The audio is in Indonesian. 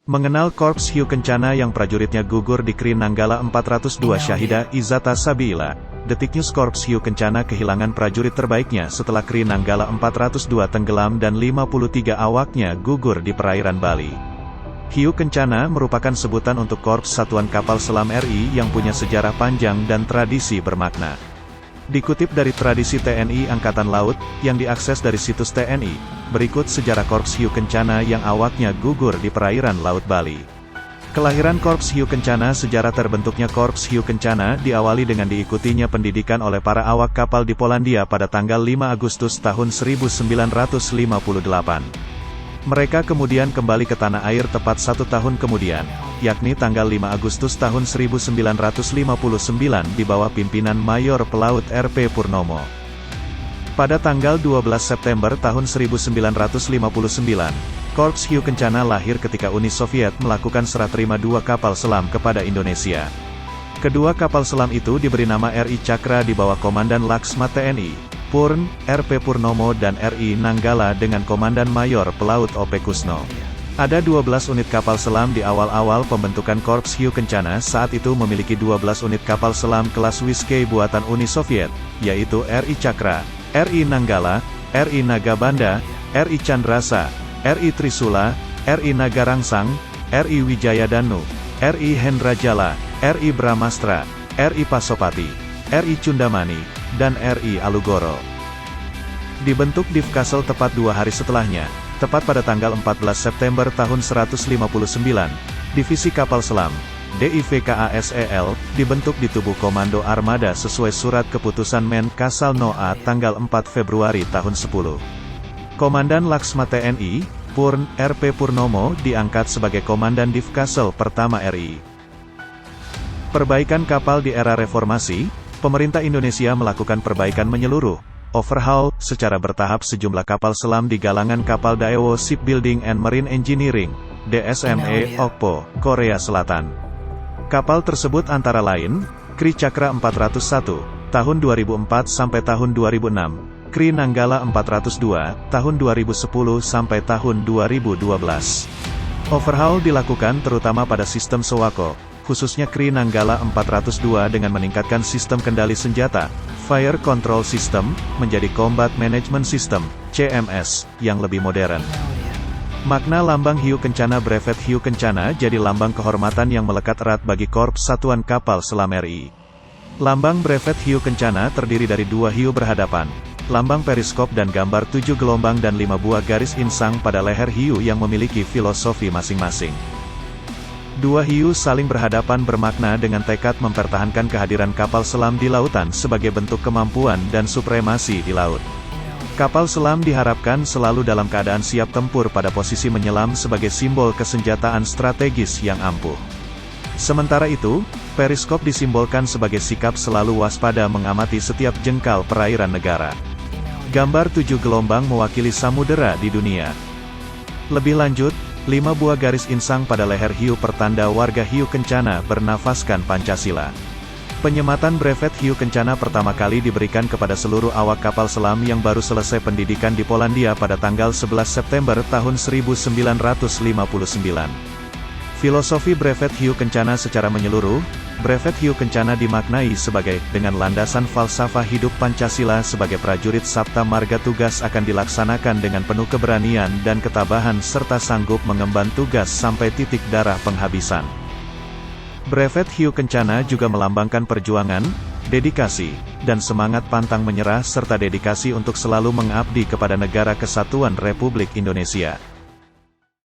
Mengenal Korps Hiu Kencana yang prajuritnya gugur di Kri Nanggala 402 Syahida Izzata Sabiila. Detik News. Korps Hiu Kencana kehilangan prajurit terbaiknya setelah Kri Nanggala 402 tenggelam dan 53 awaknya gugur di perairan Bali. Hiu Kencana merupakan sebutan untuk Korps Satuan Kapal Selam RI yang punya sejarah panjang dan tradisi bermakna. Dikutip dari tradisi TNI Angkatan Laut, yang diakses dari situs TNI, berikut sejarah Korps Hiu Kencana yang awaknya gugur di perairan Laut Bali. Kelahiran Korps Hiu Kencana. Sejarah terbentuknya Korps Hiu Kencana diawali dengan diikutinya pendidikan oleh para awak kapal di Polandia pada tanggal 5 Agustus tahun 1958. Mereka kemudian kembali ke tanah air tepat 1 tahun kemudian, yakni tanggal 5 Agustus tahun 1959 di bawah pimpinan Mayor Pelaut R.P. Purnomo. Pada tanggal 12 September tahun 1959, Korps Hiu Kencana lahir ketika Uni Soviet melakukan serah terima 2 kapal selam kepada Indonesia. Kedua kapal selam itu diberi nama RI Cakra di bawah Komandan Laksma TNI Purn, R.P. Purnomo dan RI Nanggala dengan Komandan Mayor Pelaut O.P. Kusno. Ada 12 unit kapal selam di awal-awal pembentukan Korps Hiu Kencana. Saat itu memiliki 12 unit kapal selam kelas Wiskey buatan Uni Soviet, yaitu RI Cakra, RI Nanggala, RI Nagabanda, RI Chandrasa, RI Trisula, RI Nagarangsang, RI Wijayadanu, RI Hendrajala, RI Brahmastra, RI Pasopati, RI Cundamani, dan RI Alugoro. Dibentuk di Vkassel tepat 2 hari setelahnya, tepat pada tanggal 14 September tahun 159, Divisi Kapal Selam, DIVKASEL, dibentuk di tubuh Komando Armada sesuai surat keputusan Men Kasal Noa tanggal 4 Februari tahun 10. Komandan Laksma TNI, Purn, R.P. Purnomo diangkat sebagai Komandan Divkasel pertama RI. Perbaikan kapal di era reformasi. Pemerintah Indonesia melakukan perbaikan menyeluruh, overhaul, secara bertahap sejumlah kapal selam di galangan kapal Daewoo Shipbuilding and Marine Engineering, DSME, Okpo, Korea Selatan. Kapal tersebut antara lain, Kri Cakra 401, tahun 2004 sampai tahun 2006, Kri Nanggala 402, tahun 2010 sampai tahun 2012. Overhaul dilakukan terutama pada sistem Sowako, khususnya Kri Nanggala 402 dengan meningkatkan sistem kendali senjata, Fire Control System, menjadi Combat Management System, CMS, yang lebih modern. Makna lambang Hiu Kencana. Brevet Hiu Kencana jadi lambang kehormatan yang melekat erat bagi Korps Satuan Kapal Selam RI. Lambang brevet Hiu Kencana terdiri dari 2 hiu berhadapan, lambang periskop dan gambar 7 gelombang dan 5 buah garis insang pada leher hiu yang memiliki filosofi masing-masing. 2 hiu saling berhadapan bermakna dengan tekad mempertahankan kehadiran kapal selam di lautan sebagai bentuk kemampuan dan supremasi di laut. Kapal selam diharapkan selalu dalam keadaan siap tempur pada posisi menyelam sebagai simbol kesenjataan strategis yang ampuh. Sementara itu, periskop disimbolkan sebagai sikap selalu waspada mengamati setiap jengkal perairan negara. Gambar 7 gelombang mewakili samudera di dunia. Lebih lanjut, 5 buah garis insang pada leher hiu pertanda warga Hiu Kencana bernafaskan Pancasila. Penyematan brevet Hiu Kencana pertama kali diberikan kepada seluruh awak kapal selam yang baru selesai pendidikan di Polandia pada tanggal 11 September tahun 1959. Filosofi brevet Hiu Kencana secara menyeluruh. Brevet Hiu Kencana dimaknai sebagai, dengan landasan falsafah hidup Pancasila sebagai prajurit Sabta Marga, tugas akan dilaksanakan dengan penuh keberanian dan ketabahan serta sanggup mengemban tugas sampai titik darah penghabisan. Brevet Hiu Kencana juga melambangkan perjuangan, dedikasi, dan semangat pantang menyerah serta dedikasi untuk selalu mengabdi kepada Negara Kesatuan Republik Indonesia.